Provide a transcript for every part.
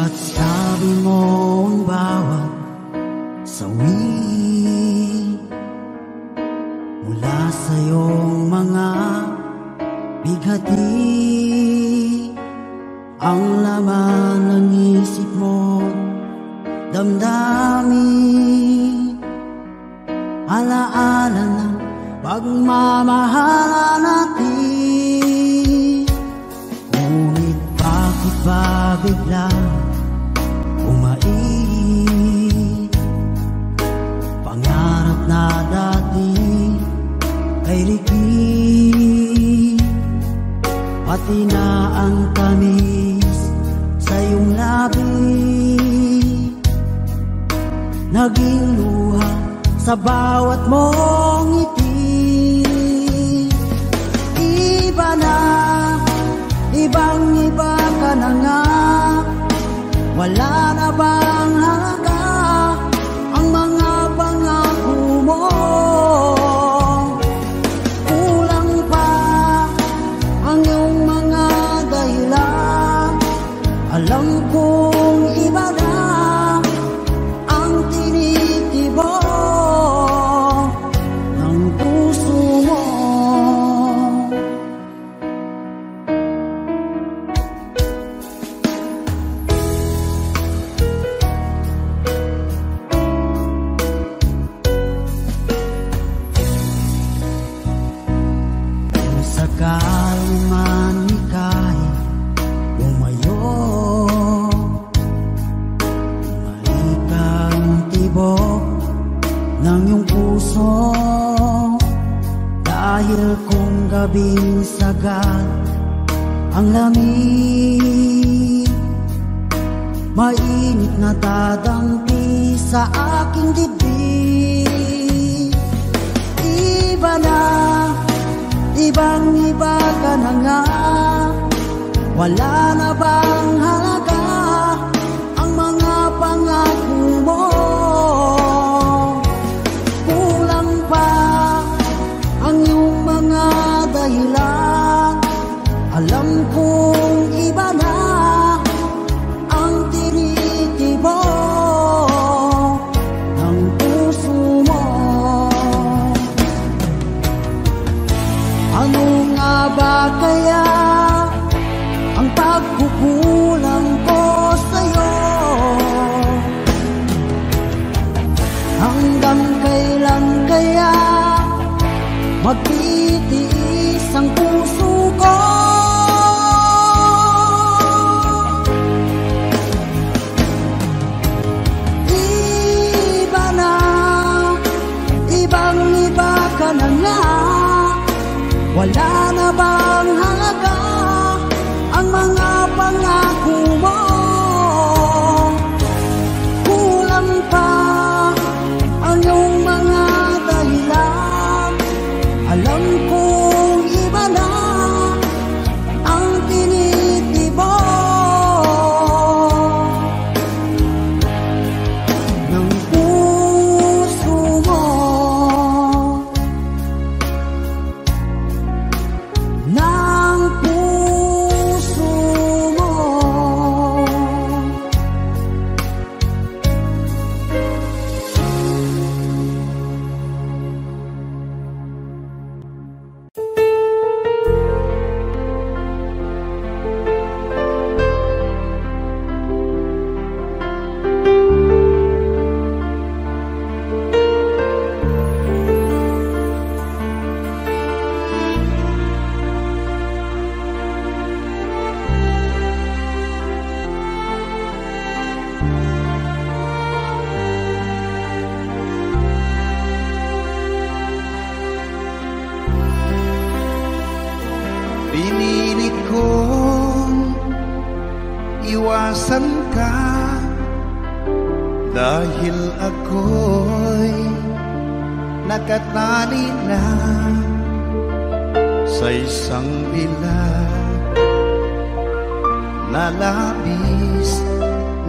At sabi mo ang bawat sawi mula sa iyong mga bighati, ang laman ng isip mo, damdamin, alaala ng pagmamahala natin. Ngunit bakit ba biglang umait? Pangarap na dati ay likid, pati na ang tamis sa iyong labi, naging luha sa bawat mong ngiti. Iba na, ibang-iba ka na nga, wala na bang halaga ang mga pangako mo? Kulang pa ang iyong mga dahilan, alam kong iba na ang tinitibok ng puso mo. Sakaling man ika'y lumayo, malikang tibok ng iyong puso, dahil kung gabing sagad ang lamig, mainit na dadampi sa aking dibdib. Iba na, ibang-iba ka na nga, wala na bang halaga ang mga pangako mo? Kulang pa ang iyong mga dahilan, alam kong iba na ang tinitibok ng puso mo. Ano nga ba kaya ang pagkukulang ko sa'yo? Hanggang kailan kaya magtitiis ang puso ko? Iba na, ibang-iba ka na nga, wala na bang halaga ang mga pangako mo? Kulang pa ang iyong mga dahilan, alam kong iba na ang tinitibok ng puso mo. Ng puso mo. Pinilit kong iwasan ka dahil ako'y nakatali na sa isang bilag na labis.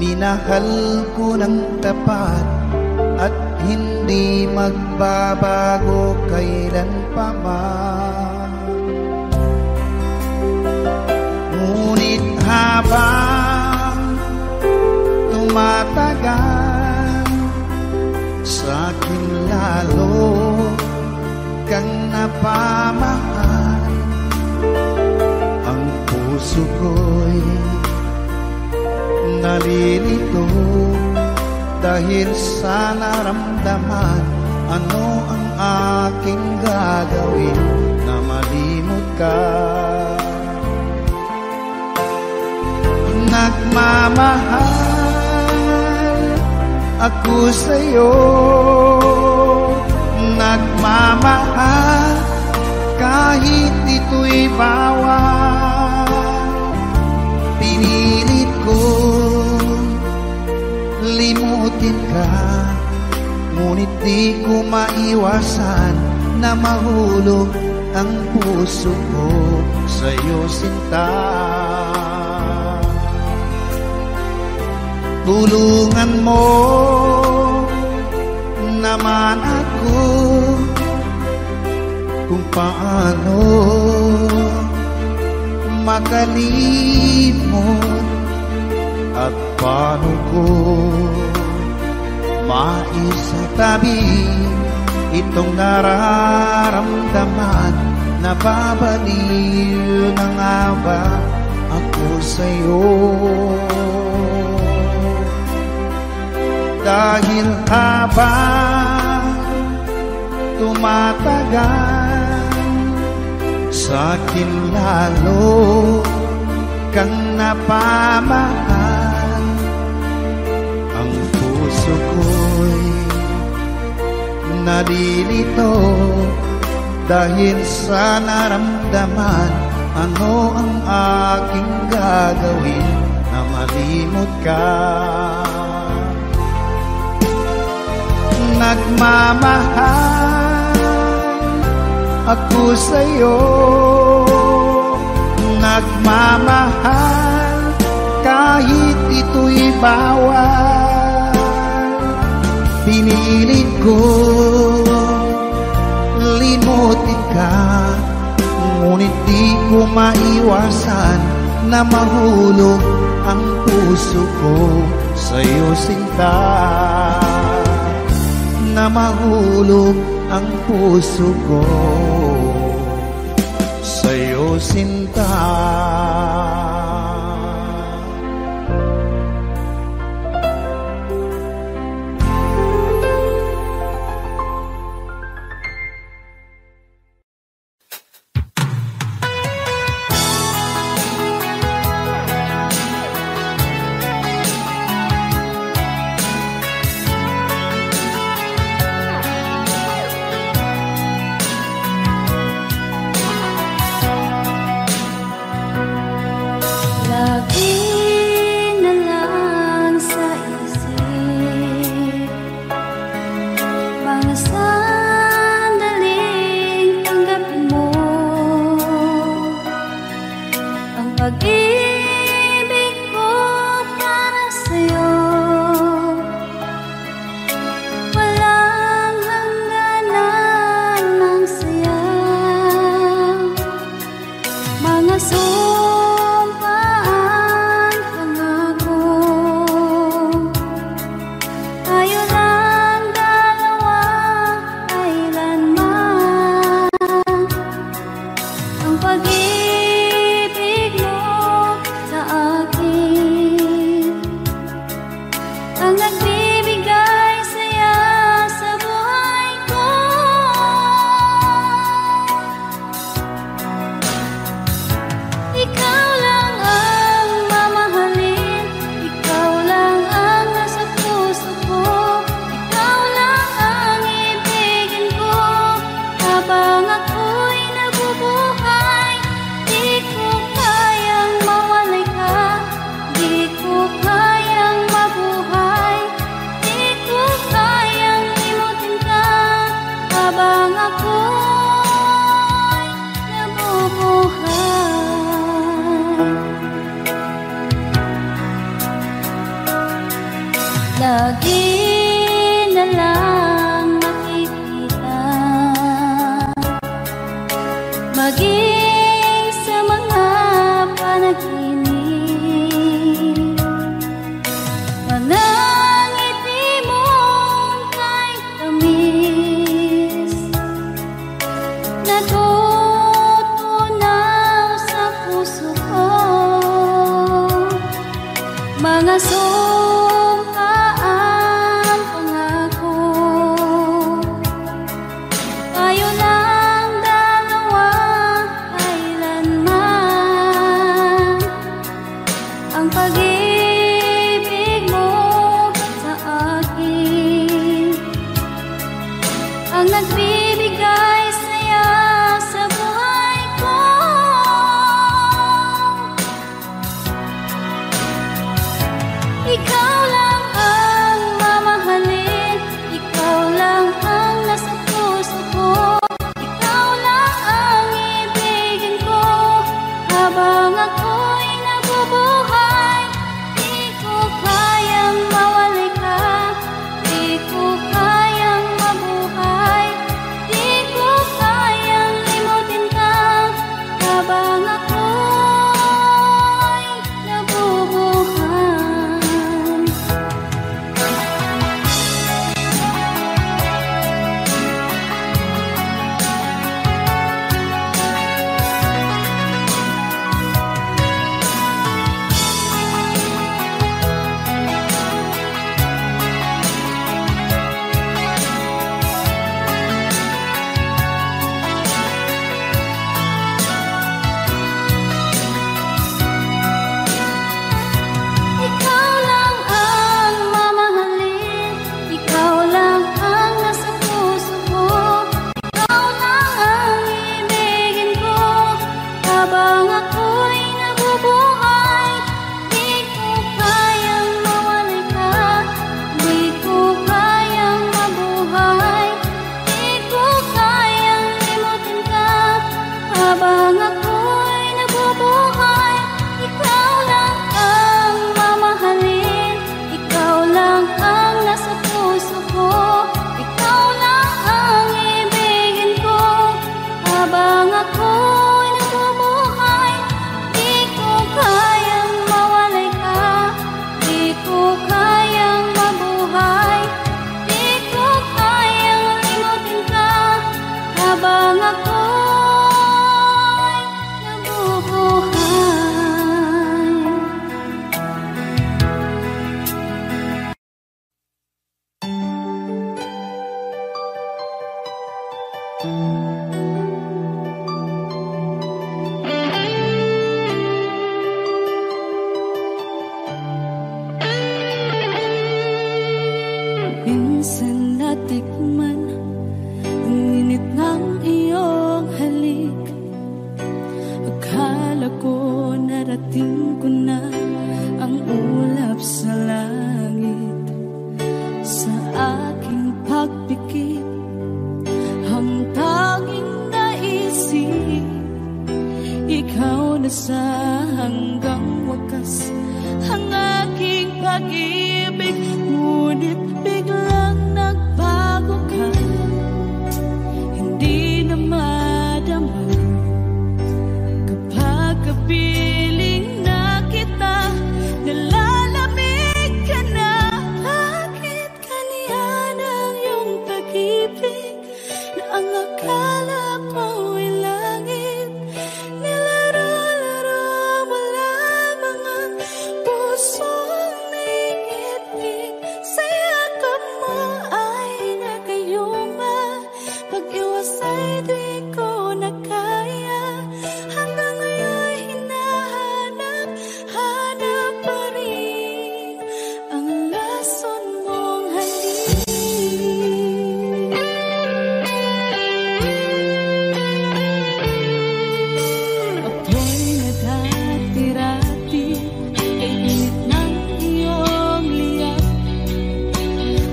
Minahal ko ng tapat at hindi magbabago kailan pa man. Ngunit habang napamahal. Ang puso ko'y nalilito dahil sa naramdaman. Ano ang aking gagawin na malimot ka? Nagmamahal ako sa'yo, nagmamahal kahit ito'y bawal. Pinilit ko limutin ka, ngunit di ko maiwasan na mahulog ang puso ko sa'yo, sinta. Tulungan mo naman ako kung paano makalimot at paano ko maisatabi itong nararamdaman. Nababaliw na nga ba ako sa'yo? Dahil habang tumatagal, sa'kin lalo kang napamahal. Ang puso ko'y nalilito dahil sa naramdaman. Ano ang aking gagawin na malimot ka? Nagmamahal ako sa'yo, nagmamahal kahit ito'y bawal. Pinilit ko limutin ka, ngunit di ko maiwasan na mahulog ang puso ko sa'yo, sinta. Na mahulog ang puso ko sa'yo, sinta. Lagi na lang nakikita, maging sa mga panaginip, mga ngiti mong kay tamis na akala ko narating ko na ang ulap sa langit. Sa aking pagpikit, ang tanging naisip, ikaw na sa hanggang wakas ang aking pag-ibig. Ngunit biglang nagbago ka, hindi na madama kapag kapiling na kita. Nalalamig ka na, bakit kaniyan ang iyong pag-ibig na ang akala ko'y langit? Nilaro-laro mo lamang ang pusong naigit-git. Sa yakap mo ay nagayuma, pag-iwas ay di ko na kaya. Hanggang ngayon hinahanap, hanap pa rin ang lason mong halik. Ako'y naghatirati kay init ng iyong liyap.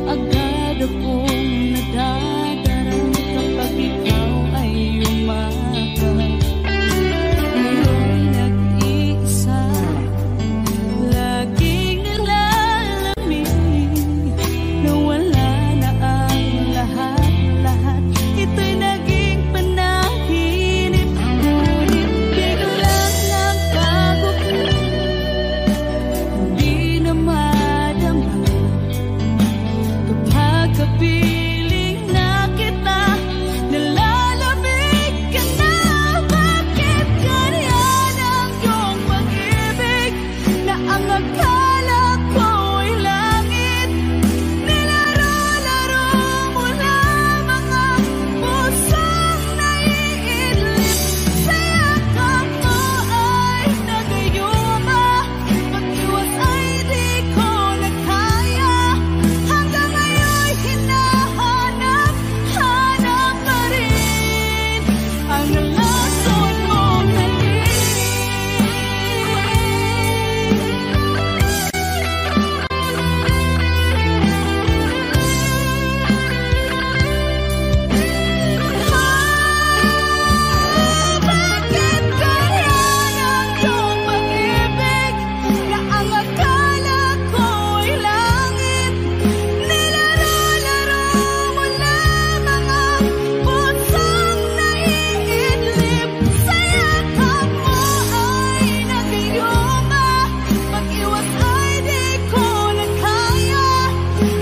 Agad akong nadadarang kapag ikaw ay umakap. Ngayon nag-iisa, laging nilalamig, nawala na ang lahat-lahat. Ito'y naging panaginip, ngunit biglang nagbago ka, hindi na madama kapag kapiling na kita. Nalalamig ka na, bakit ganyan ang iyong pag-ibig na ang akala ko'y langit? Nilaro-laro mo lamang ang pusong naiidlip. Sa yakap mo ay nagayuma, pag-iwas ay di ko na kaya. Hanggang ngayon hinahanap, hanap pa rin ang lason mong halik. Bakit ganyan ang iyong pag-ibig na ang akala ko'y langit? Nilaro-laro mo lamang ang pusong naiidlip. Sa yakap mo ay nagayuma, pag-iwas ay di ko na kaya.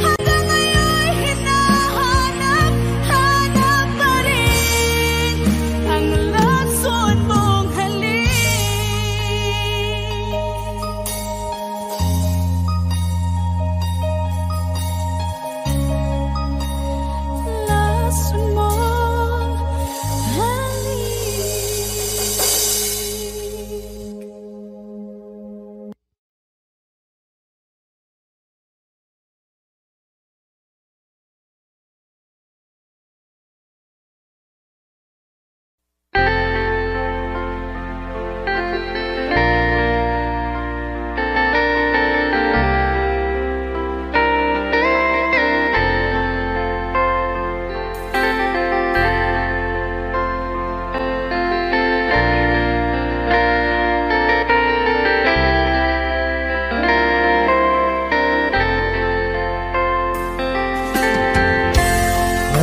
Hanggang ngayon hinahanap, hanap pa rin ang lason mong halik. Lason mong halik.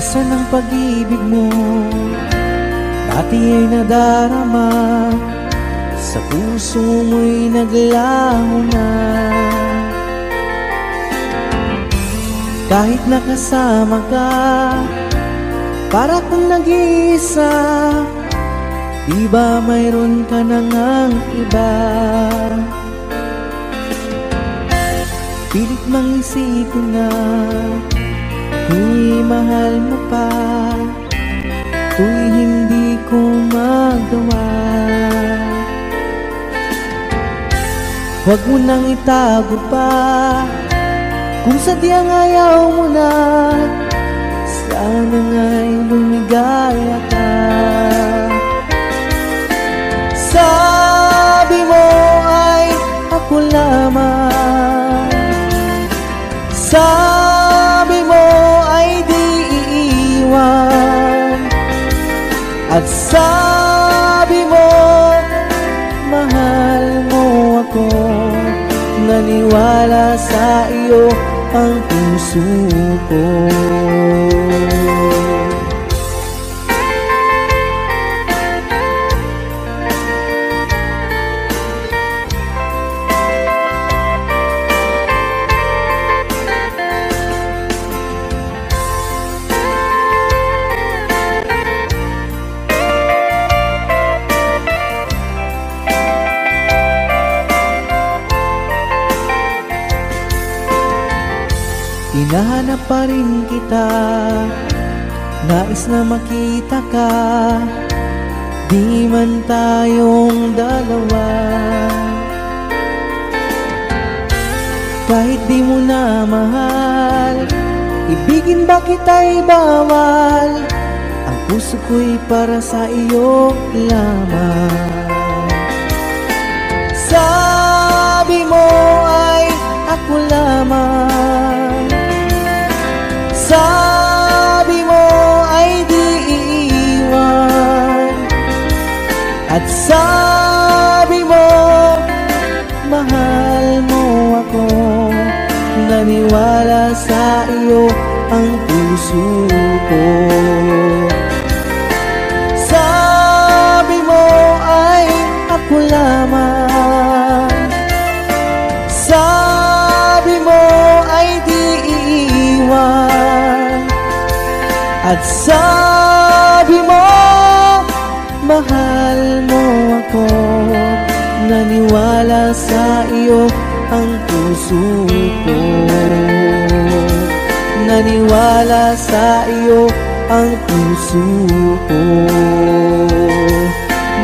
Nasaan ang pag-ibig mo? Dati ay nadarama, sa puso mo'y naglaho na. Kahit nakasama ka, para kang nag-iisa. Di ba mayroon ka na ngang iba? Pilit mang isipin na tu'y mahal mo pa, tu'y hindi ko magawa. Huwag mo nang itago pa, kung sadyang ayaw mo na, sana nga'y lumigaya ka. Sa lamang. Sabi mo ay di iiwan, at sabi mo mahal mo ako. Naniwala sa iyo ang puso ko. Hinahanap pa rin kita, nais na makita ka, di man tayong dalawa. Kahit di mo na mahal, ibigin ba kita'y bawal? Ang puso ko'y para sa iyo lamang. Sabi mo ay ako lamang, sabi mo ay di iiwan, at sabi mo mahal mo ako. Naniwala sa iyo ang puso ko. Sabi mo ay ako lamang, sabi mo ay di iiwan, at sabi mo mahal mo ako. Naniwala sa iyo ang puso ko. Naniwala sa iyo ang puso ko.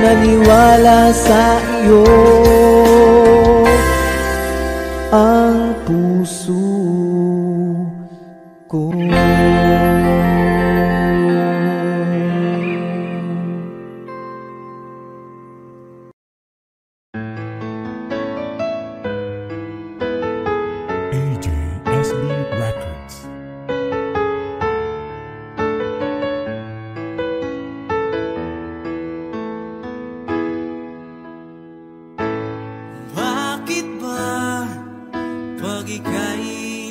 Naniwala sa iyo ang puso ko. AJSB Records. Bakit ba pag ika'y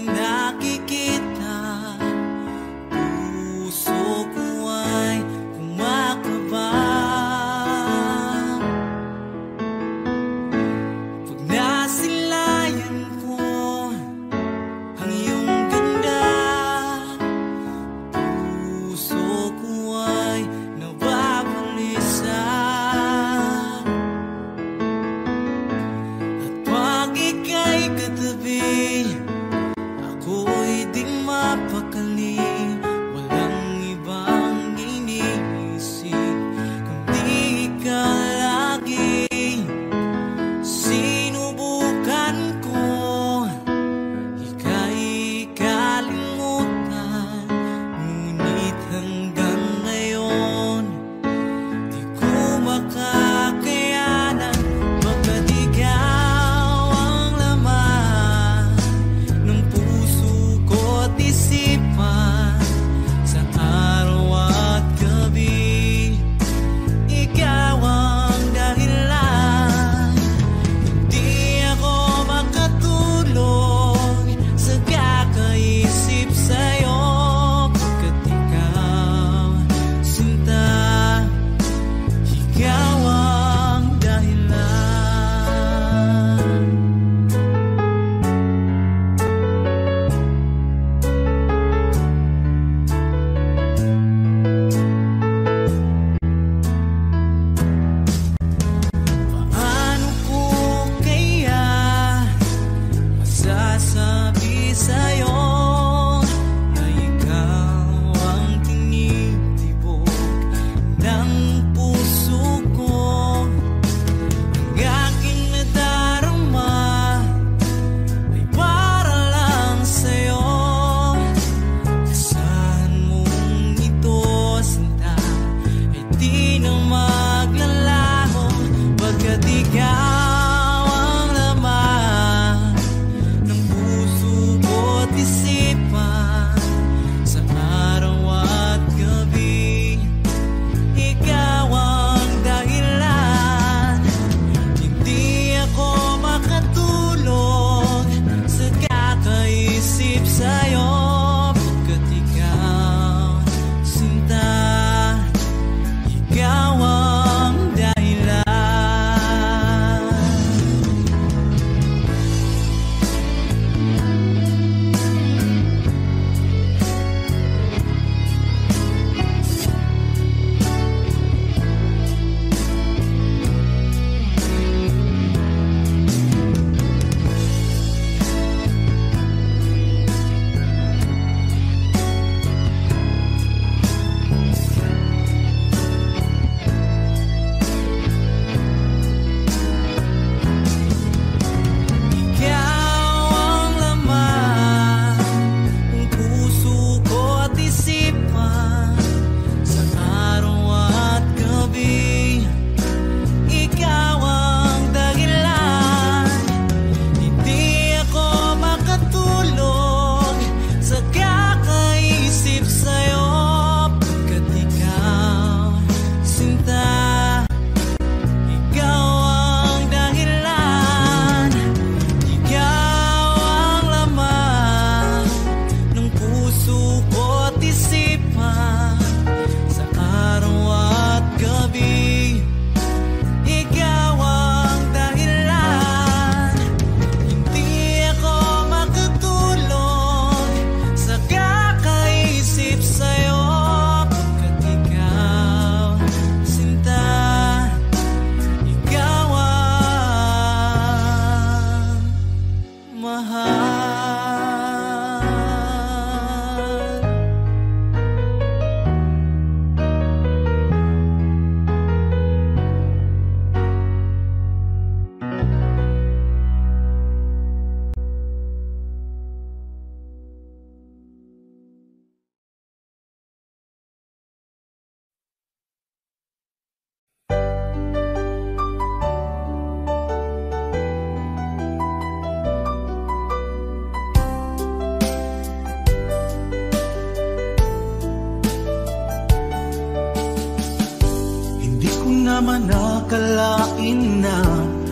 naman nakalain na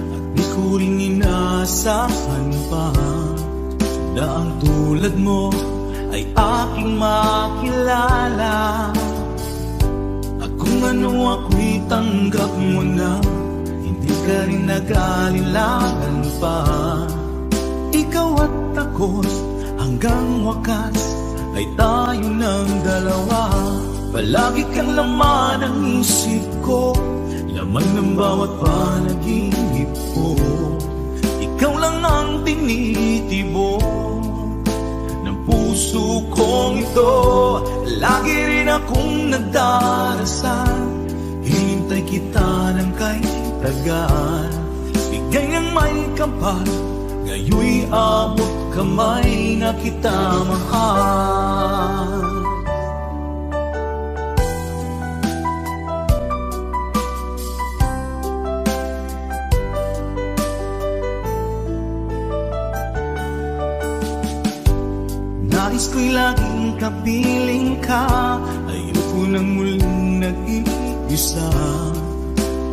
at di ko rin inasahan pa na ang tulad mo ay aking makilala. At kung ano ako'y tanggap mo na, hindi ka rin nag-alilangan pa. Ikaw at ako'y hanggang wakas ay tayo ng dalawa. Palagi kang laman ng isip ko, laman ng bawat panaginip ko. Ikaw lang ang tinitibo ng puso kong ito. Lagi rin akong nagdarasal, hinintay kita ng kahit tagal. Bigay ng may kapal, ngayoy abot kamay na kita mahal. Nais ko'y laging kapiling ka, ayoko nang muling nag-iisa.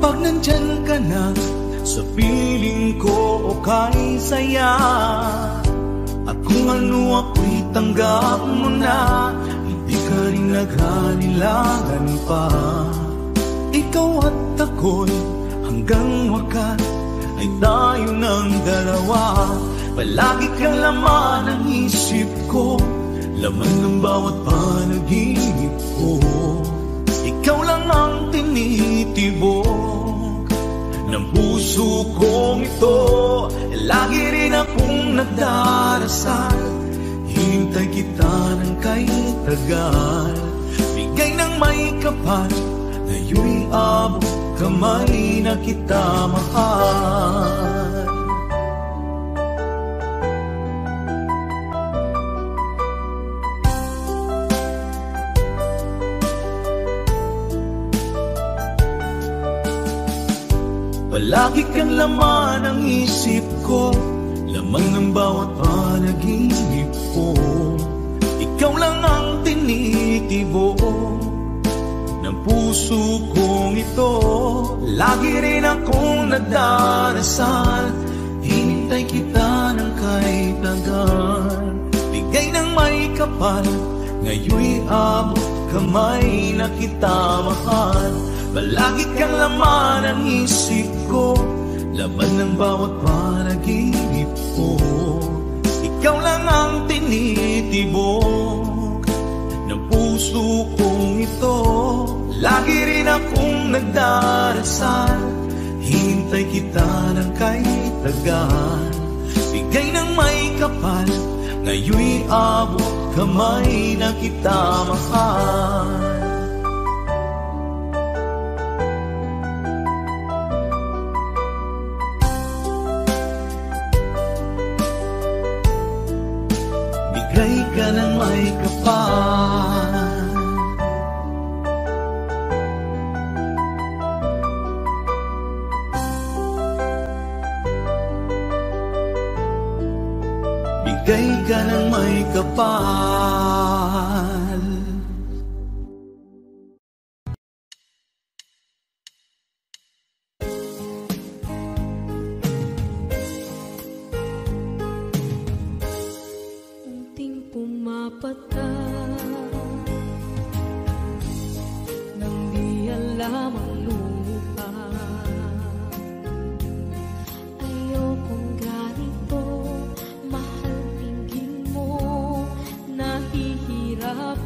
Pag nandyan ka na, sa piling ko okay saya. At kung ano ako'y tanggap mo na, hindi ka rin nag-alilangan pa. Ikaw at ako'y hanggang wakas ay tayo ng dalawa. Palagi kang laman ng isip ko, laman ng bawat panaginip ko. Ikaw lang ang tinitibok ng puso kong ito. Lagi rin akong nagdarasal, hinintay kita ng kahit tagal. Bigay ng may kapal, ngayoy abot kamay na kita mahal. Palagi kang laman ng isip ko, laman ng bawat panaginip ko. Ikaw lang ang tinitibo ng puso kong ito. Lagi rin akong nagdarasal, hinintay kita ng kahit tagal. Bigay ng may kapal, ngayoy abot kamay na kita mahal. Palagi kang laman ng isip ko, laman ng bawat panaginip ko. Ikaw lang ang tinitibok ng puso kong ito. Lagi rin akong nagdarasal, hintay kita ng kahit tagal. Bigay ng may kapal, ngayoy abot kamay na kita mahal. Bigay ka ng may kapal, bigay ka ng may kapal. Pumapata nang di alam ang lupa. Ayokong ganito, mahal tingin mo, nahihirap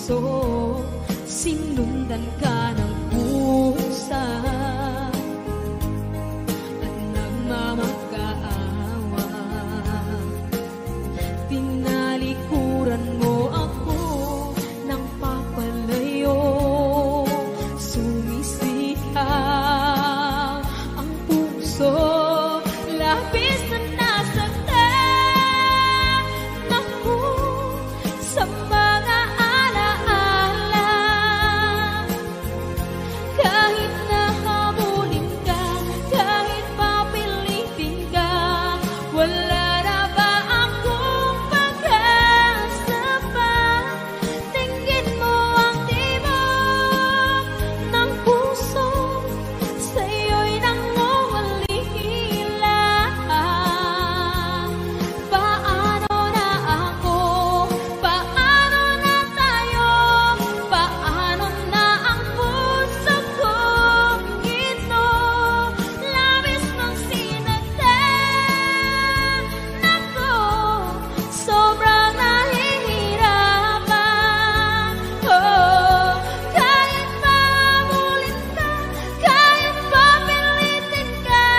puso, sinundan ka ng pusa at nagmamagkaawa. Tinalikuran mo ako ng papalayo, sumisigaw ang puso, labis na nasaktan ako sa mga alaala. Kahit nahabulin ka, kahit papilitin ka, wala na ba akong pag-asa pa? Tingin mo ang tibok ng puso, sa'yo'y nangungalila. Paano na ako? Paano na tayo? Paano na ang puso kong ito? Labis mong sinagdan ako, sobrang nahihirapan. Oh, kahit mahabulin ka, kahit papilitin ka,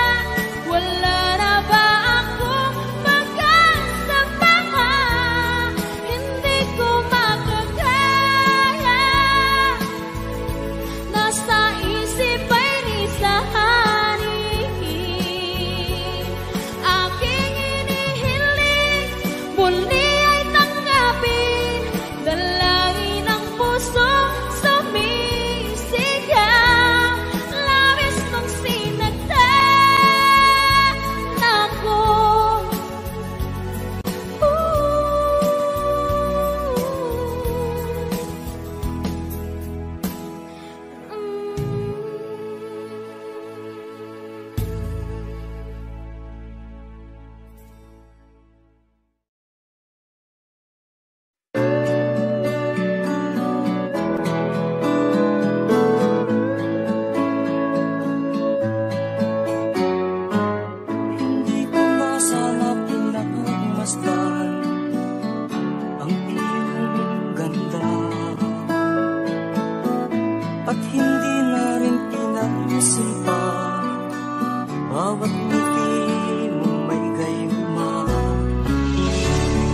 wala na ba akong pag-asa pa? Hindi ko makakaya, nasa isip ay nisahanin. Aking inihiling, muli ay tanggapin, dalangin ng puso sumisigaw. Labis mong sinagdan ako. Hindi ko na sana pinagmasdan ang iyong ganda, at hindi na rin pinansin pa bawat ngiti mong may gayuma.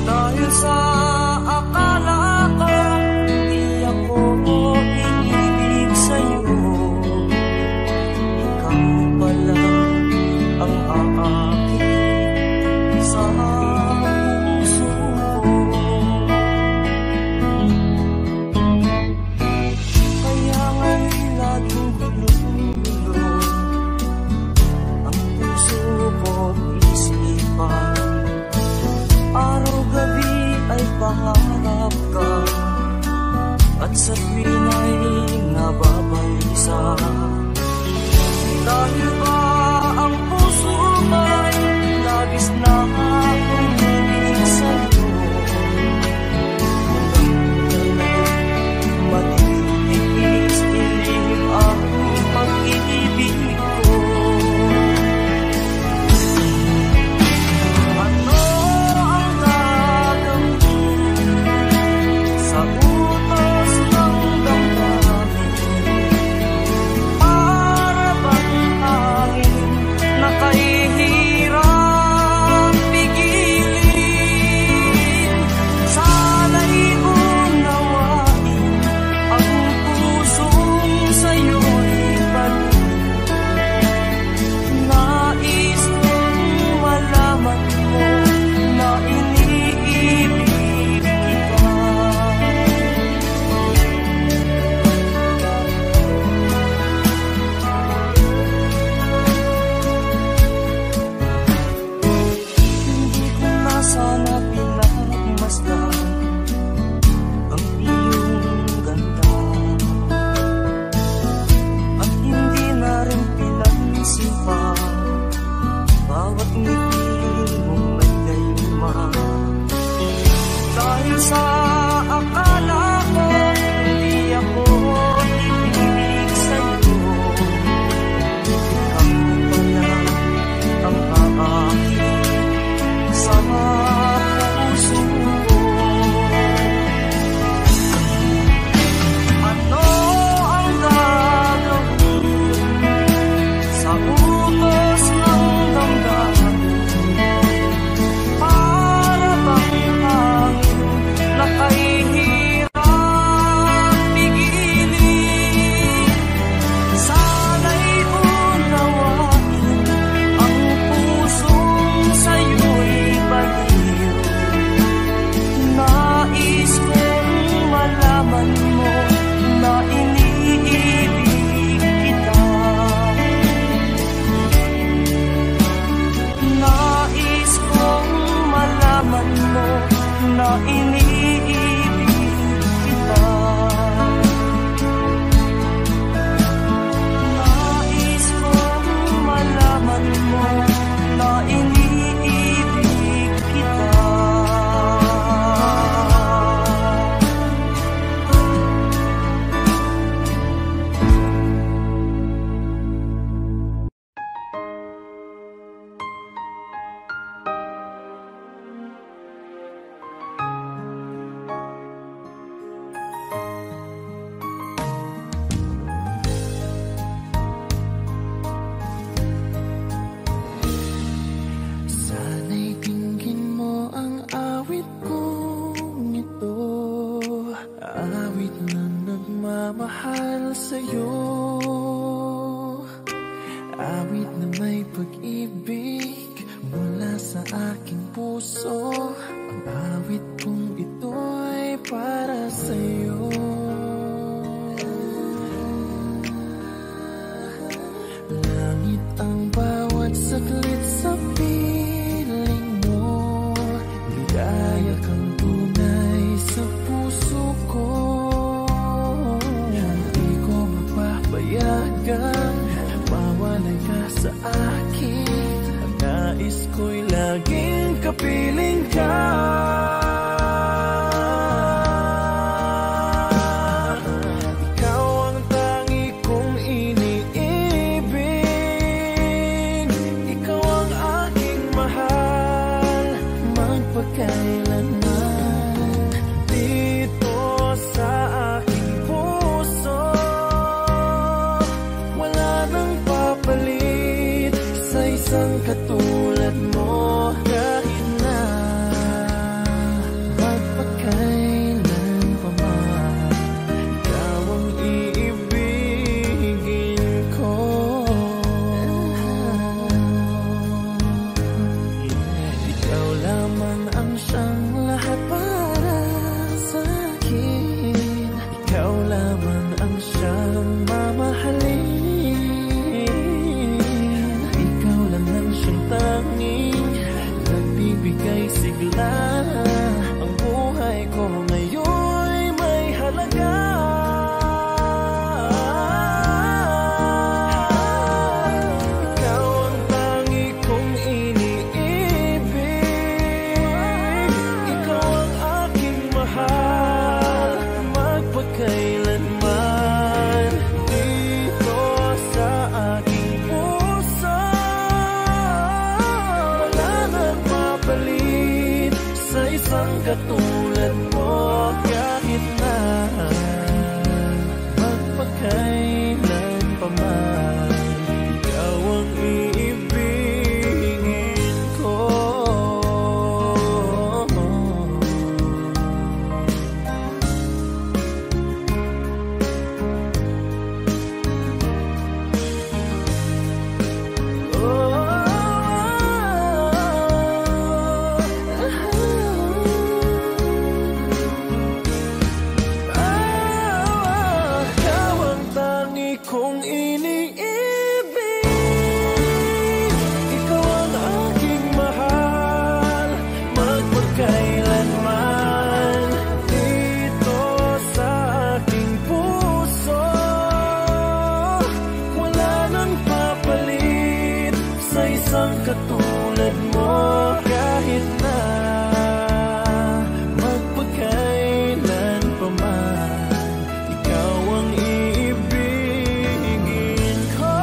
Dahil sa akala ko hindi ako iibig sa'yo, ikaw pala ang aakit sa puso ko. Kaya nga'y laging gulo-gulo ang puso ko't isipan. Araw-gabi ay pangarap ka, at sa tuwin ay nababalisa. Dahil ba ang puso ko'y labis na umiibig sa'yo, matitis-ilim ang pag-ibig ko. Ano ang gagawin sa utos ng damdamin? Para bang hangin na kahihirap pigilin? Sana'y unawain ang pusong sa'yo'y balik. Nais kong malaman mo na iniibig kita. Hindi ko na sana pinagmasdan ang iyong ganda, at hindi na rin pinansin pa bawat ngiti mong may gayuma. Dahil sa akala ko hindi ako iibig sa'yo, ikaw pala ang aakit sa puso ko. dahil sa'yo. Awit na may pag-ibig mula sa aking puso. Ang awit kong ito'y para sa'yo. Langit ang bawat saglit sa piling mo. Ligaya kang tunay sa puso ko. Hindi ko mapapayagang mawalay ka sa akin. Ang nais ko'y laging kapiling ka. Ikaw ang tangi kong iniibig. Ikaw ang aking mahal, magpakailanman. Dito sa aking puso, wala nang papalit sa isang katulad mo. Kahit na magpakailan pa man, ikaw ang iibigin ko. Ikaw lamang ang siyang lahat para sa akin. Ikaw lamang ang siyang mamahalin. Ikaw lang ang siyang tanging nagbibigay sigla. Ang buhay ko ngayon'y may halaga. Ikaw ang tangi kong iniibig. Ikaw ang aking mahal, magpakailanman. Dito sa aking puso, wala nang mapalit sa isang katulad mo. Kahit na magpakailan pa man, ikaw ang iibigin ko. Ikaw ang tangi kong iniibig. Ikaw ang aking mahal, magpakailanman. Dito sa aking puso, wala nang papalit sa isang katulad mo. Kahit na magpakailan pa man, ikaw ang iibigin ko.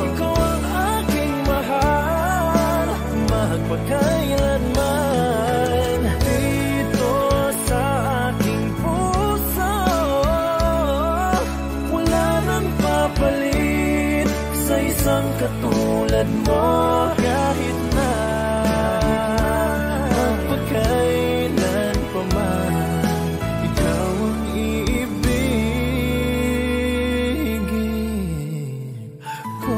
Ikaw ang aking mahal, magpakailanman. Dito sa aking puso, wala nang papalit sa isang katulad mo. Kahit na magpakailan pa man, ikaw ang iibigin ko.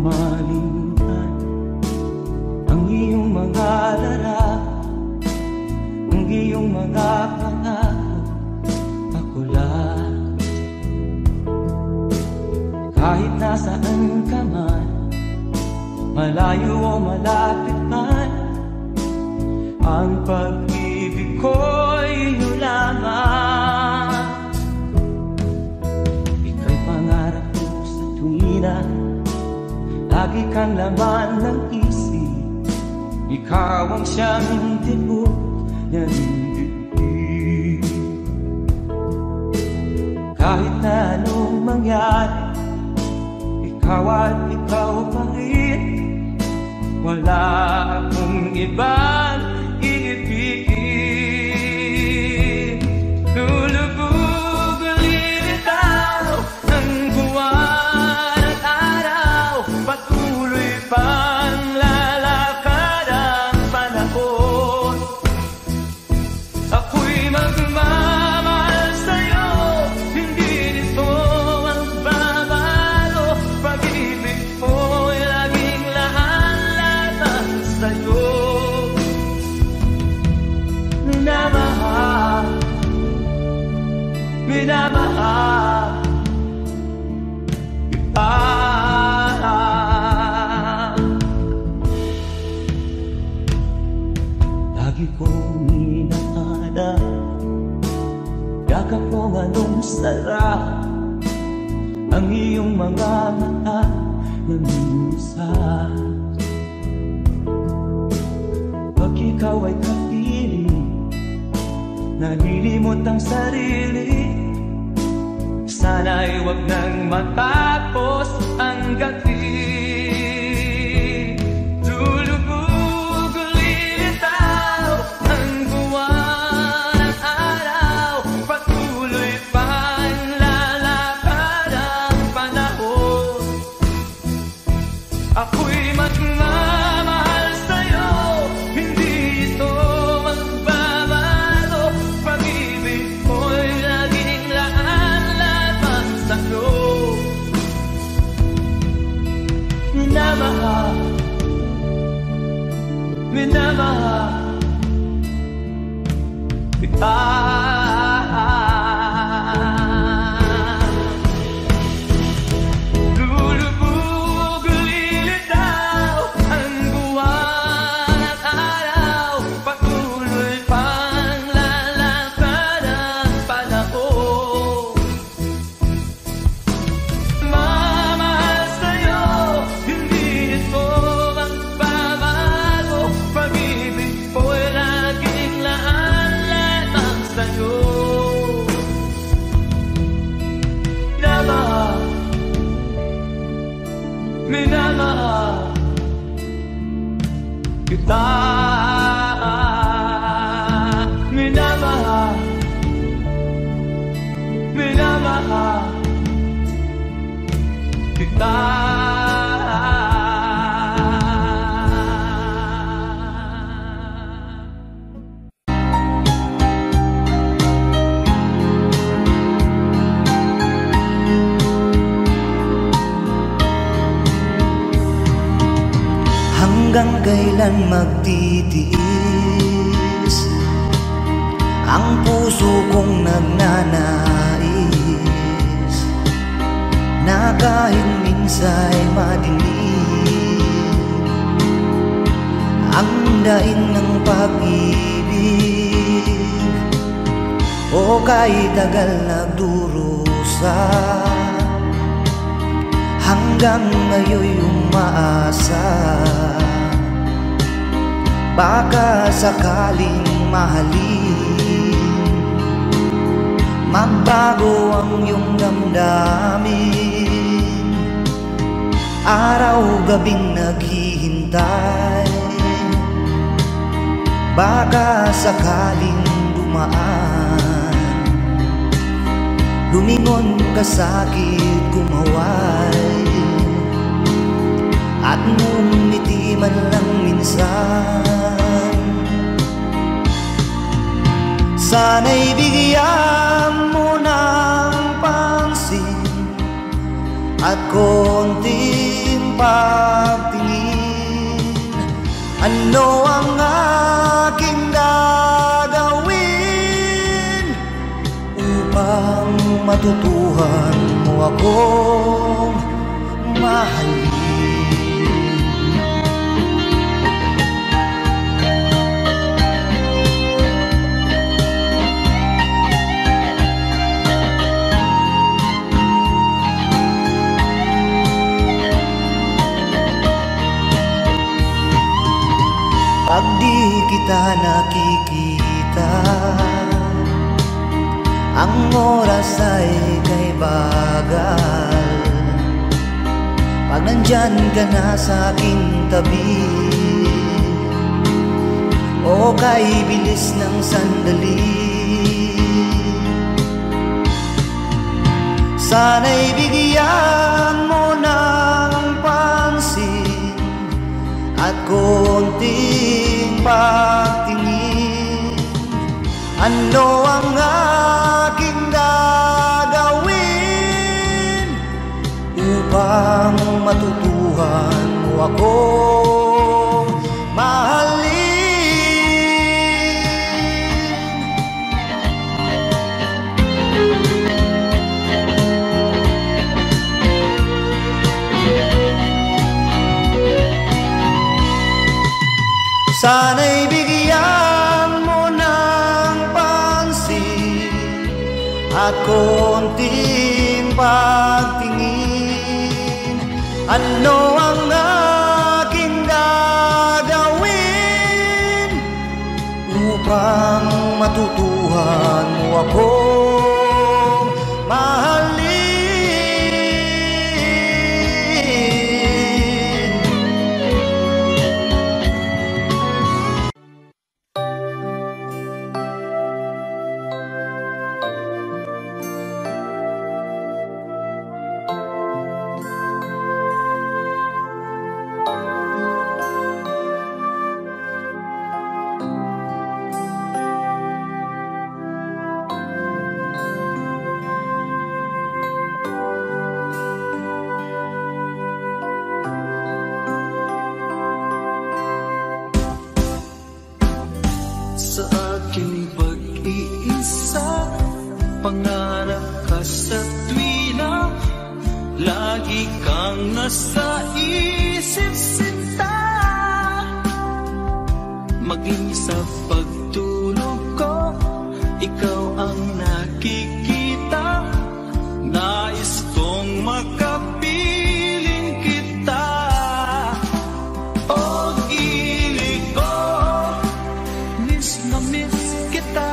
Malimtan ang iyong mga larawan, ang iyong mga pangako, ako lang. Kahit nasaan ka man, malayo o malapit man, Ang pag-ibig ko'y inyo lamang. Ika'y pangarap ko sa tuwina, lagi kang laman ng isip. Ikaw ang siyang tibok ng dibdib. Kahit na anong mangyari, ikaw at ikaw pa rin. Wala akong ibang iibigin. Lulubog lilitaw ng buwan at araw, patuloy pang lalakad ang panahon. Ako'y magmamahal sa'yo, hindi nito magbabago. Pag-ibig ko'y laging lahat sa'yo. Minamahal, minamahal kita. Lagi kong inaada, yakap kong anong sarap, ang iyong mga mata nag-iusap. Pag ikaw ay kapiling, nalilimot ang sarili. Sana'y wag nang matapos ang gabi. Lulubog lilitaw ang buwan at araw, patuloy pang lalakad ang panahon. Ako'y magmamahal sa'yo, hindi ito magbabago. Pag-ibig ko'y laging laan-lamang sa'yo. Minamahal, minamahal kita. Lulubog lilitaw ang buwan at araw, patuloy pang lalakad ang panahon. Mamahal sa'yo, hindi ito magbabago. Pag-ibig ko'y laging laan-lamang sa'yo. Minamahal, minamahal kita. Minamahal, minamahal kita. Hanggang kailan magtitiis ang puso kong nagnanais, na kahit minsa'y madilim ang daing ng pag-ibig, o kahit tagal nagdurusa, hanggang ngayon'y umaasa. Baka sakaling mahalin, magbago ang iyong damdamin. Araw-gabing naghihintay, baka sakaling dumaan, lumingon ka sa'kin, kumaway, at ngumiti man lang minsan. Sana'y bigyan mo ng pansin at konting pagtingin. Ano ang aking gagawin upang matutuhan mo akong mahalin? pag di kita nakikita. Ang oras ay kay bagal pag nandyan ka na sa aking tabi, o kay bilis ng sandali. Sana'y bigyan mo ng pansin at konting pagtingin. Ano ang aking gagawin upang matutuhan mo akong mahalin? Sana'y bigyan mo ng pansin at konting pagtingin. Ano ang aking gagawin upang matutuhan mo akong mahalin? Sa aking pag-iisa, pangarap ka sa tuwina, lagi kang nasa isip sinta. Maging sa pagtulog ko, ikaw ang nakikita. Nais kong makapiling kita. O gilig ko, miss na miss kita.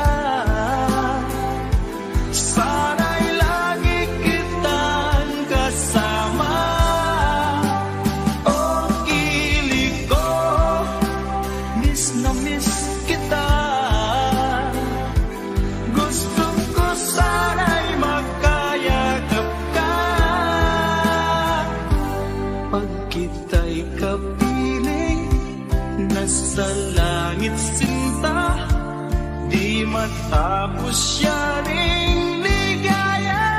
Sana'y lagi kitang kasama. O gilig ko, miss na miss kita. Gusto ko sana'y makayakap ka. Pag kita'y kapiling, nasa langit sinta, di matapos yaring ligaya.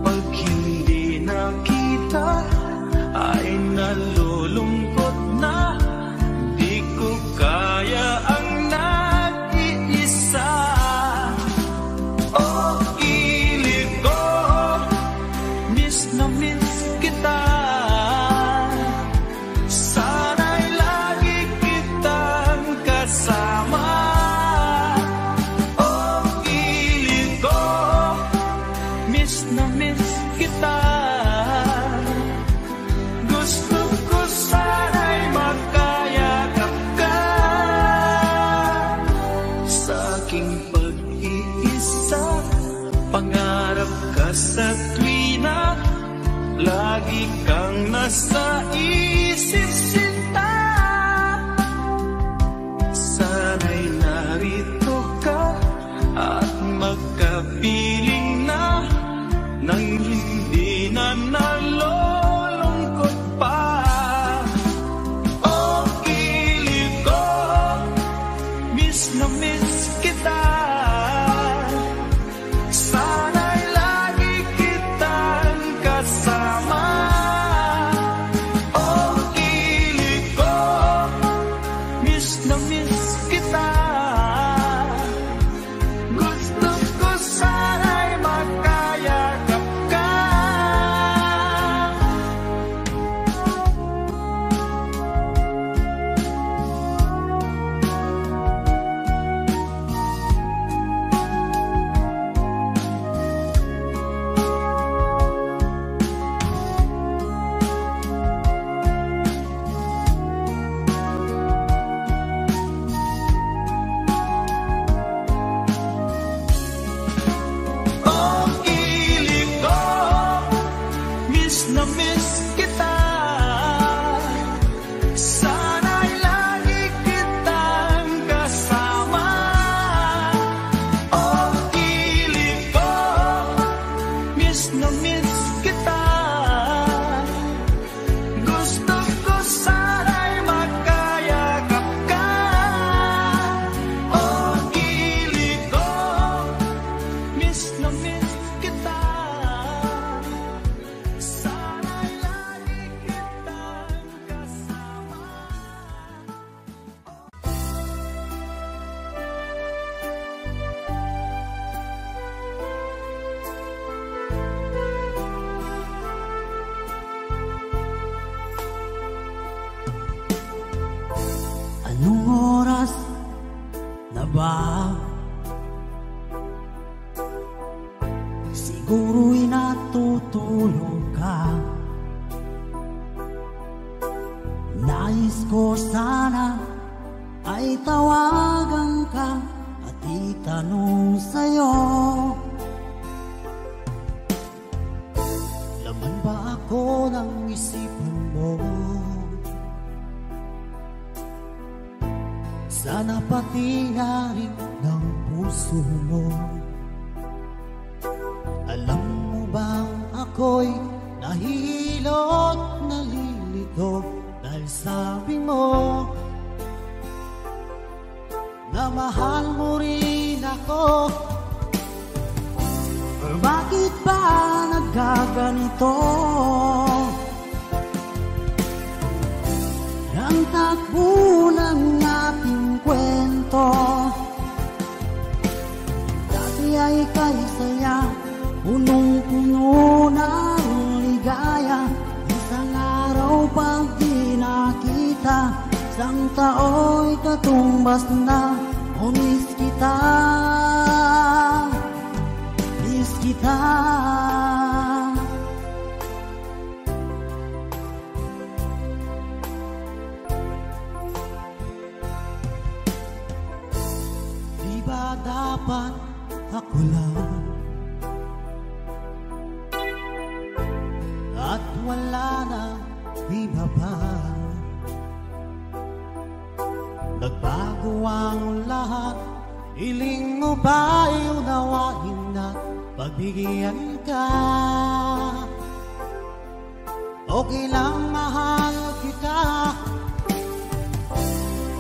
Pag hindi nakita, ay nalulungkot na, di ko kaya ang nag-iisa. O gilig ko, miss na miss kita. Sana'y lagi kitang kasama. O gilig ko, miss na miss kita. Gusto ko sana'y makayakap ka. Sa aking pag-iisa, pangarap ka sa tuwina, lagi kang nasa isip sinta. Sana'y narito ka at magkapiling na, nang hindi na nalulungkot pa. O gilig ko, miss na miss kita. Sana'y lagi kitang kasama. Anong oras na ba? Siguro'y natutulog ka. Nais ko sana ay tawagan ka at itanong sa'yo, laman ba ako ng isipan mo? Sana pati na rin ng puso mo. Alam mo bang ako'y nahihilot, nalilito dahil sabi mo na mahal mo rin ako. Pero bakit ba nagkaganito? Ang takbo ng ating kwento, dati ay kay saya, punong-puno ng ligaya. Isang araw pag di nakita, isang tao'y katumbas na. O miss kita, miss kita. Di ba dapat ako lang at wala na iba pa? Nagbago ang lahat, hiling mo ba'y unawain na pagbigyan ka? Okay lang mahal kita.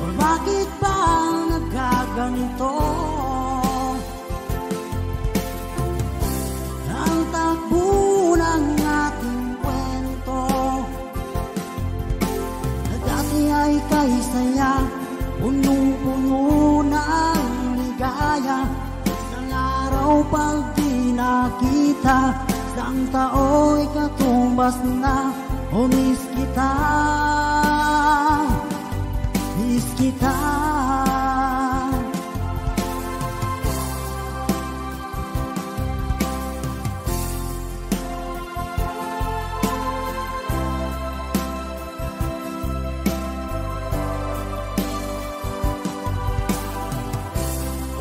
Or bakit ba nagkaganito? Ang takbo ng ating kwento, na dati ay kay saya, punong-puno ng ligaya. Isang araw pag di nakita, isang tao'y katumbas na. O miss kita, miss kita.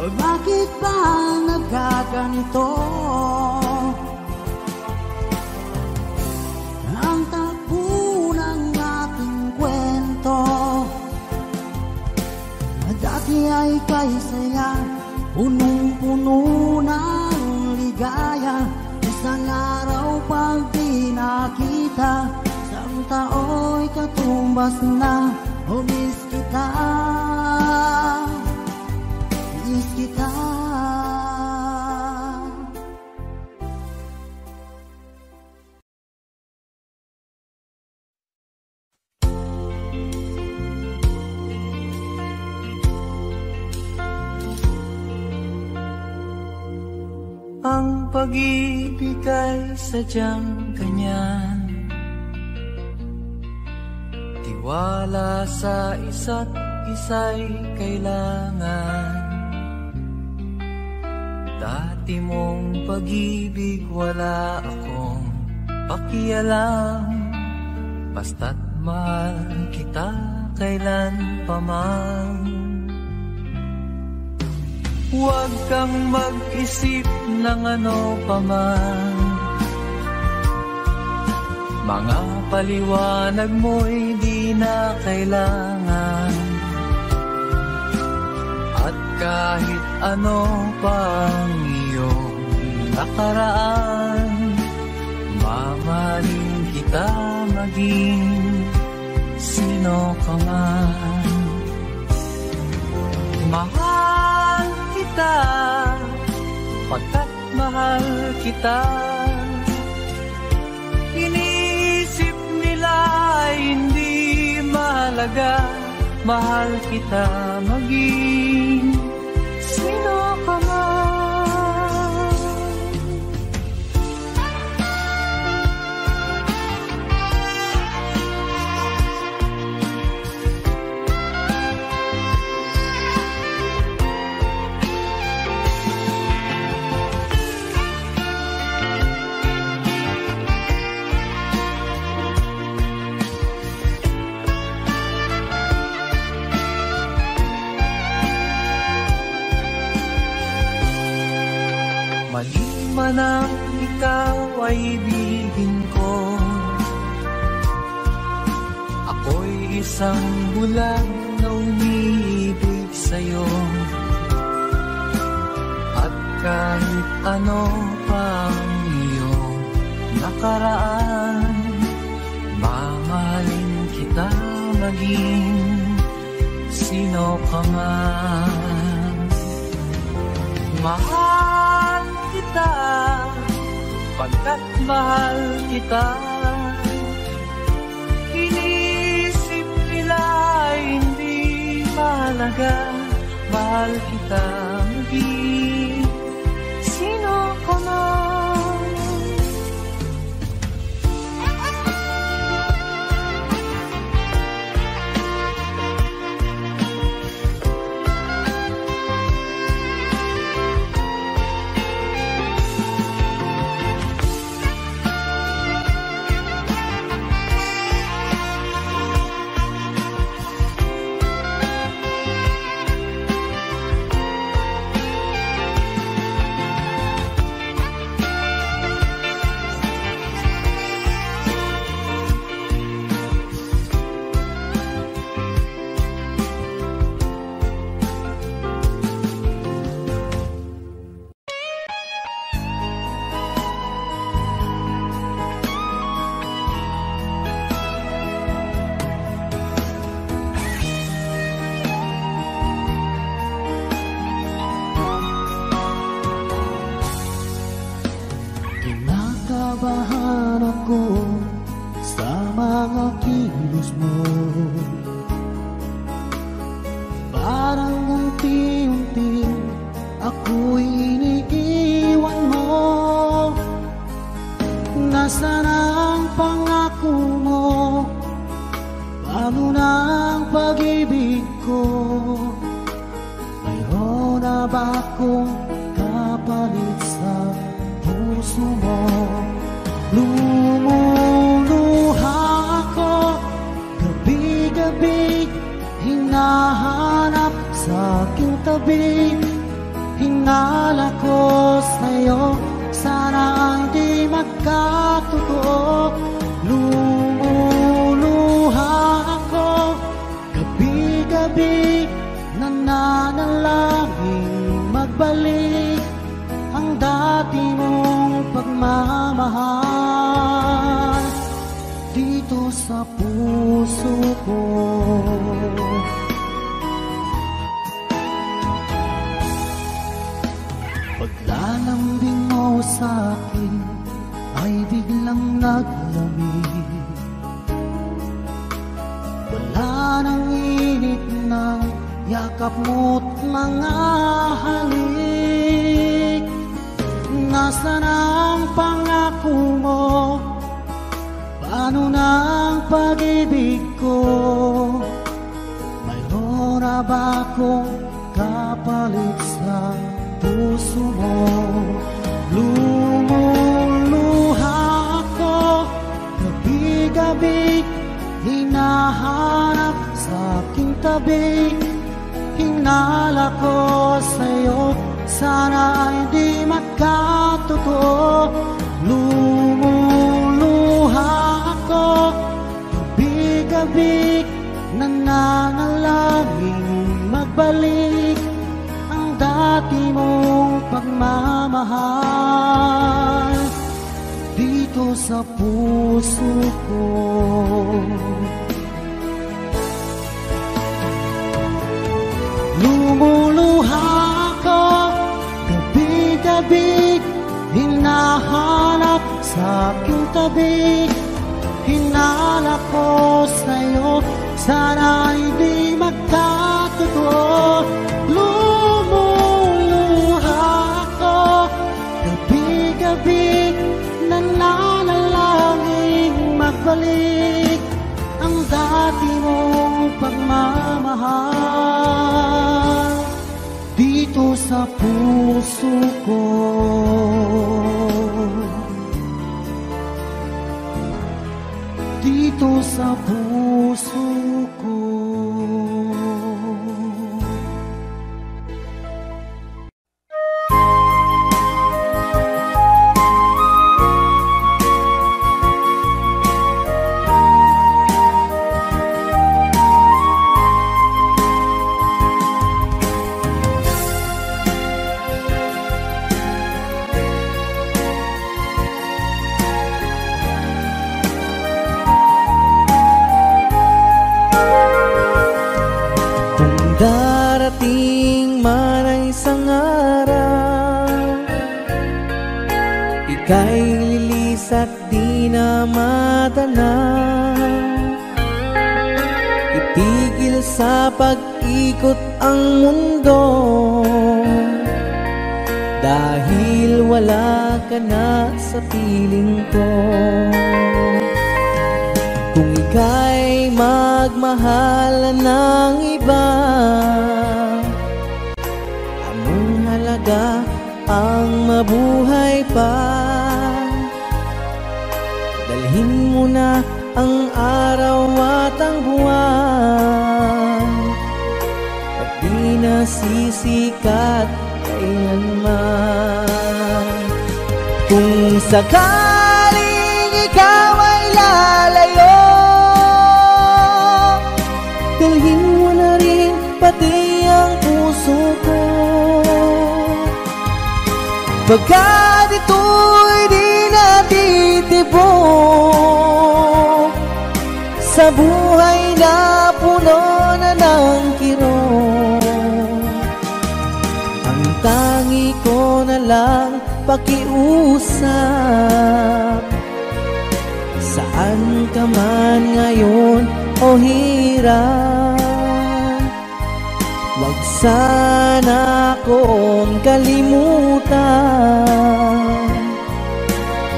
O bakit ba nagkaganito? Ang takbo ng ating kwento, na dati ay kay saya, punong-puno ng ligaya. Isang araw pag di nakita, isang tao'y katumbas na. O miss kita, miss kita. Ang pag-ibig ay sadyang ganyan, tiwala sa isa't isa'y kailangan. Dati mong pag-ibig wala akong pakialam, basta't mahal kita kailan pa man. Huwag kang mag-isip ng ano pa man, mga paliwanag mo'y di na kailangan. At kahit ano pang iyong nakaraan, mamahalin kita maging sino ka man. Mahal kita, pagkat mahal kita. Inisip nila hindi mahalaga, mahal kita maging sino ka man. sanang ikaw ay ibigin ko. Ako'y isang bulag na umiibig sa'yo. At kahit ano pang iyong nakaraan, mamahalin kita maging sino ka man. Mahal kita, pagkat mahal kita. Inisip nila hindi mahalaga, mahal kita maging sino ka man. Kinakabahan ako sa mga kilos mo. Parang unti-unti ako'y iniiwan mo. Nasaan ang pangako mo? Paano na ang pag-ibig ko? Mayroon na ba akong kapalit sa puso mo? Lumuluha ako gabi-gabi, hinahanap sa aking tabi. Hinala ko sa'yo, sana hindi magkatotoo. Lumuluha ako gabi-gabi, nananalangin magbalik ang dati mong pagmamahal dito sa puso ko. Paglalambing mo sa akin ay biglang naglamig. Wala nang init ng yakap mo't mga halik. Nasaan ang pangako mo? Paano na ang pag-ibig ko? Mayroon na ba akong kapalit sa puso mo? Lumuluha ako gabi-gabi, hinahanap sa aking tabi. Hinala ko sa'yo, sana hindi magkatotoo. Lumuluha ako gabi-gabi, nananalangin magbalik ang dati mong pagmamahal dito sa puso ko. Lumuluha ako gabi-gabi, hinahanap sa aking tabi. Hinala ko sa'yo, sana hindi magkatotoo. Lumuluha ako gabi-gabi, nananalangin magbalik ang dati mong pagmamahal dito sa puso ko. Dito sa puso ko. di na madala. Itigil sa pag-ikot ang mundo, dahil wala ka na sa piling ko. Kung ika'y magmahal ng iba, anong halaga ang mabuhay pa? Dalhin mo na ang araw at ang buwan, at di na sisikat kailanman. Kung sakaling ikaw ay lalayo, dalhin mo na rin pati ang puso ko. Pagkat ito'y di natitibok sa buhay na puno na ng kirot. Ang tangi ko na lang pakiusap, saan ka man ngayon o hirap, wag sana akong kalimutan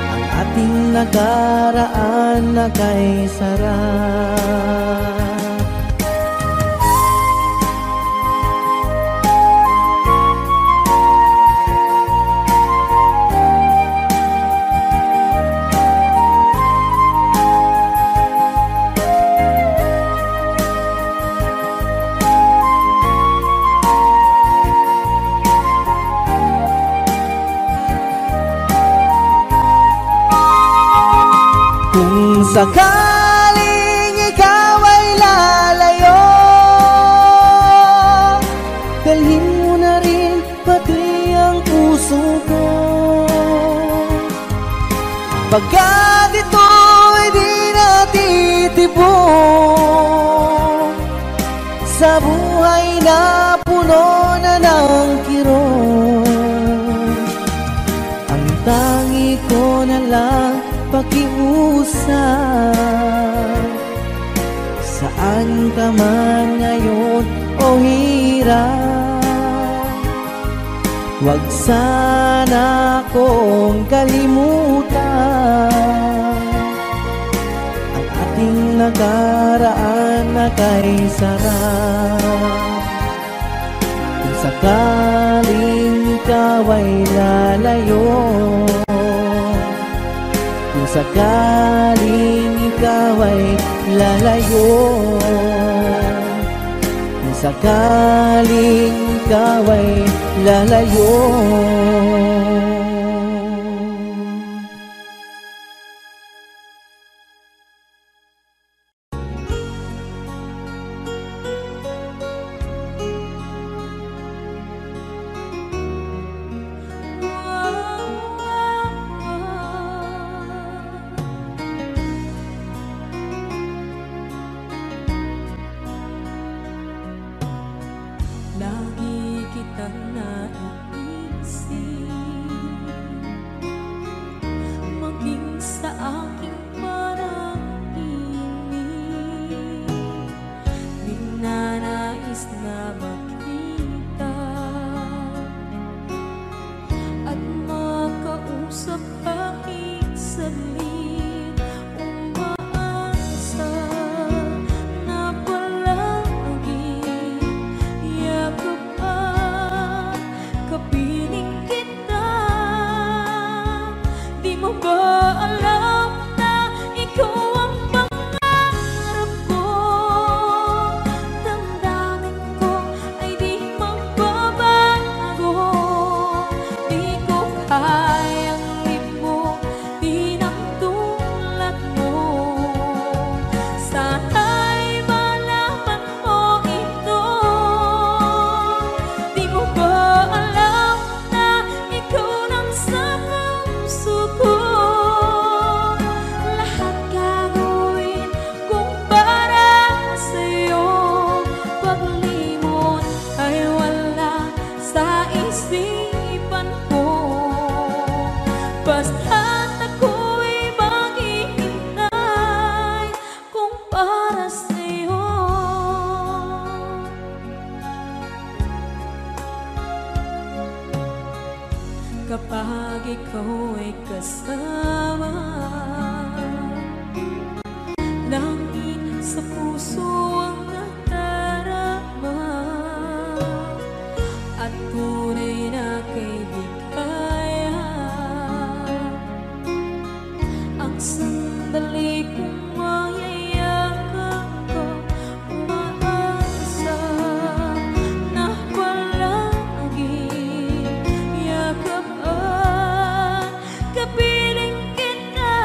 ang ating nakaraan na kay sarap. Kung sakaling ikaw ay lalayo, dalhin mo na rin pati ang puso ko. Pagkat ito'y di natitibok sa buhay na puno na ng kirot. Ang tangi ko na lang pakiusap, saan ka man ngayon o hirap, wag sana akong kalimutan ang ating nakaraan na kay sarap. Kung sakaling ikaw ay lalayo, kung sakaling ikaw ay lalayo, kung sakaling ikaw ay lalayo. Lagi kitang naiisip, kapag ikaw ay kasama. Langit sa puso ang nadarama at tunay na kaibigan. Ang sandali kong mayayakap ko, umaasa na palagi yakap at kapiling kita.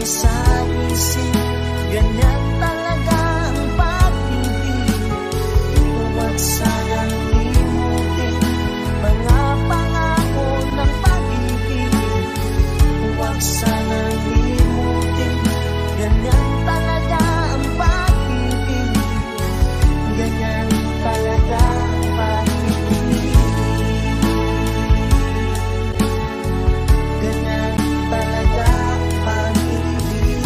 isa-isip. Ganyan talaga ang pag-ibig. Huwag sanang limutin mga pangako ng pag-ibig. Huwag sanang limutin, ganyan talaga ang pag-ibig. Ganyan talaga ang pag-ibig. Ganyan talaga ang pag-ibig.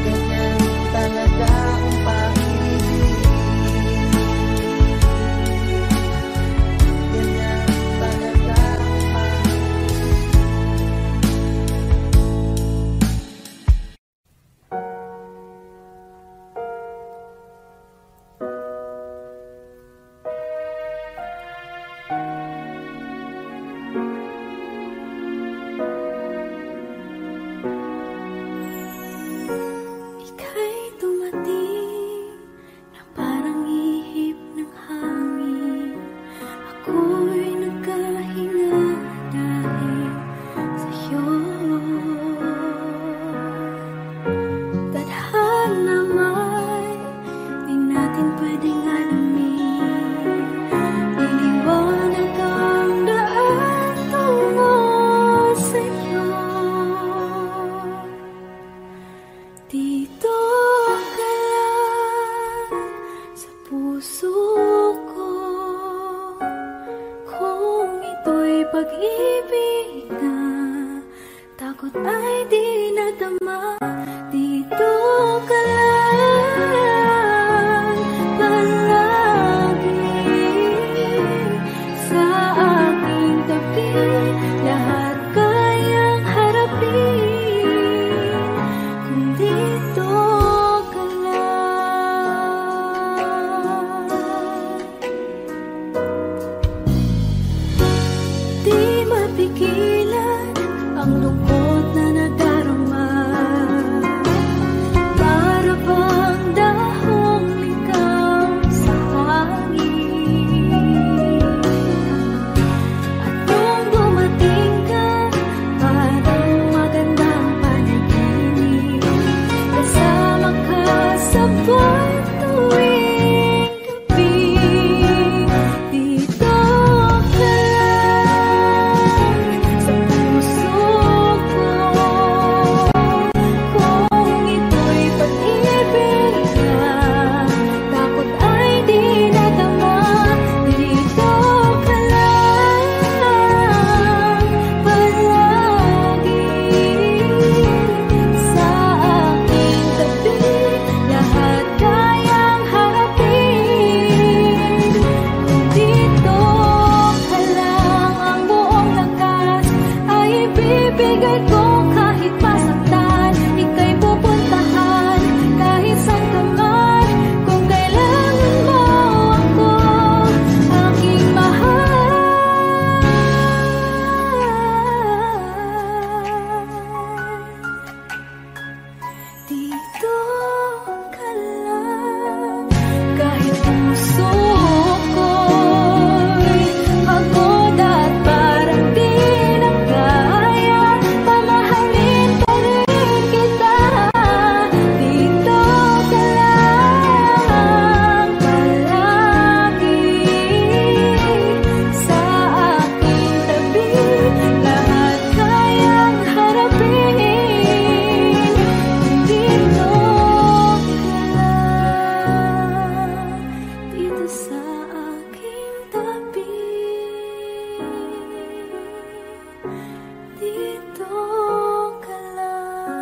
Ganyan talaga ang pag-ibig. Ganyan talaga ang Ika'y dumating na parang ihip ng hangin. Ako'y nagkahinga dahil sa'yo. Tadhana may di natin pwedeng alamin. Iniwanag ang daan tungo sa'yo. Dito ka lang sa puso ko. Kung ito'y pag-ibig na, takot ay di nadama. Dito ka lang palagi sa aking tabi. Lahat kayang harapin kung dito ka lang. Di mapigilan ang lungkot na nadarama. Para bang dahong likaw sa hangin. At nung dumating ka, parang magandang panaginip. Kasama ka sa buwan tuwing gabi. Dito ka lang sa puso ko. Kung ito'y pag-ibig na, takot ay di nadama. Dito ka lang palagi sa aking tabi. Lahat kayang harapin kung dito ka lang. Ang buong lakas ay ibibigay ko kahit masaktan. Ika'y pupuntahan kahit saan ka man. Kung kailangan mo ako, aking mahal. Dito ka lang. Kahit puso ko'y pagod at parang di na kaya, pamahalin pa rin kita. Dito ka lang palagi sa aking tabi. Lahat kayang harapin kung dito ka lang. Dito sa aking tabi. Dito ka lang.